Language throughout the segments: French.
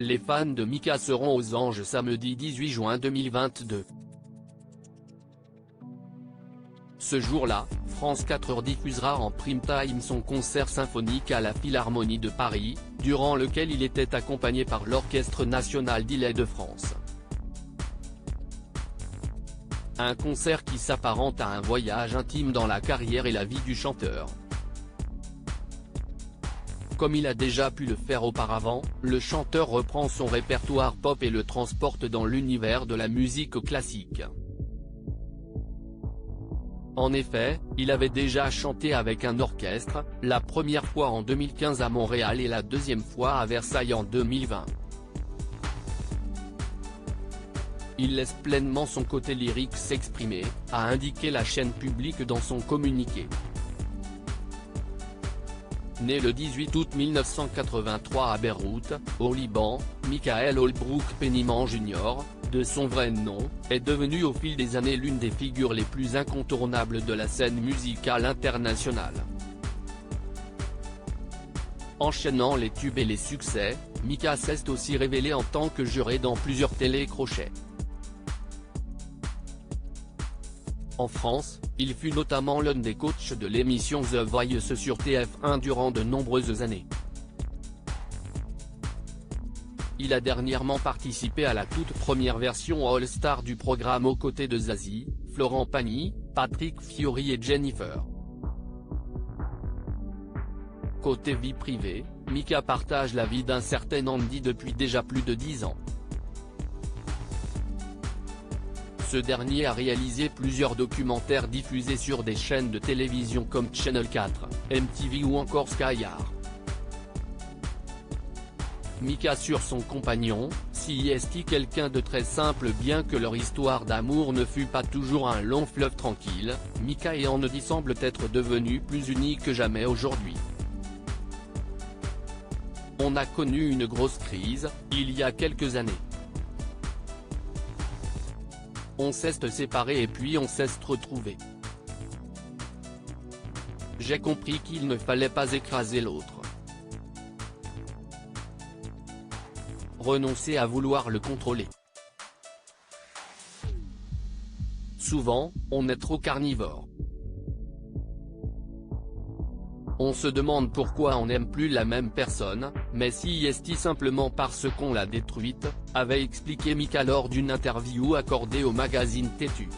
Les fans de Mika seront aux Anges samedi 18 juin 2022. Ce jour-là, France 4 diffusera en prime time son concert symphonique à la Philharmonie de Paris, durant lequel il était accompagné par l'Orchestre national d'Île-de-France. Un concert qui s'apparente à un voyage intime dans la carrière et la vie du chanteur. Comme il a déjà pu le faire auparavant, le chanteur reprend son répertoire pop et le transporte dans l'univers de la musique classique. En effet, il avait déjà chanté avec un orchestre, la première fois en 2015 à Montréal et la deuxième fois à Versailles en 2020. Il laisse pleinement son côté lyrique s'exprimer, a indiqué la chaîne publique dans son communiqué. Né le 18 août 1983 à Beyrouth, au Liban, Michael Holbrook Pennyman Jr., de son vrai nom, est devenu au fil des années l'une des figures les plus incontournables de la scène musicale internationale. Enchaînant les tubes et les succès, Mika s'est aussi révélé en tant que juré dans plusieurs télé-crochets. En France, il fut notamment l'un des coachs de l'émission The Voice sur TF1 durant de nombreuses années. Il a dernièrement participé à la toute première version All Star du programme aux côtés de Zazie, Florent Pagny, Patrick Fiori et Jennifer. Côté vie privée, Mika partage la vie d'un certain Andy depuis déjà plus de 10 ans. Ce dernier a réalisé plusieurs documentaires diffusés sur des chaînes de télévision comme Channel 4, MTV ou encore Sky Art. Mika sur son compagnon, CIST quelqu'un de très simple. Bien que leur histoire d'amour ne fût pas toujours un long fleuve tranquille, Mika et Andy semblent être devenus plus unis que jamais aujourd'hui. On a connu une grosse crise, il y a quelques années. On s'est séparés et puis on s'est retrouvés. J'ai compris qu'il ne fallait pas écraser l'autre. Renoncer à vouloir le contrôler. Souvent, on est trop carnivore. On se demande pourquoi on n'aime plus la même personne, mais si est-il simplement parce qu'on l'a détruite, avait expliqué Mika lors d'une interview accordée au magazine Têtu.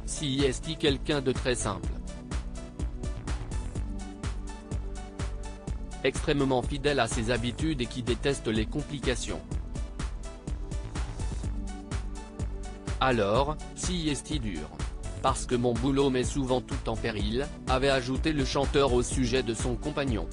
Si est-il quelqu'un de très simple. Extrêmement fidèle à ses habitudes et qui déteste les complications. Alors, si est-il dur. Parce que mon boulot met souvent tout en péril, avait ajouté le chanteur au sujet de son compagnon.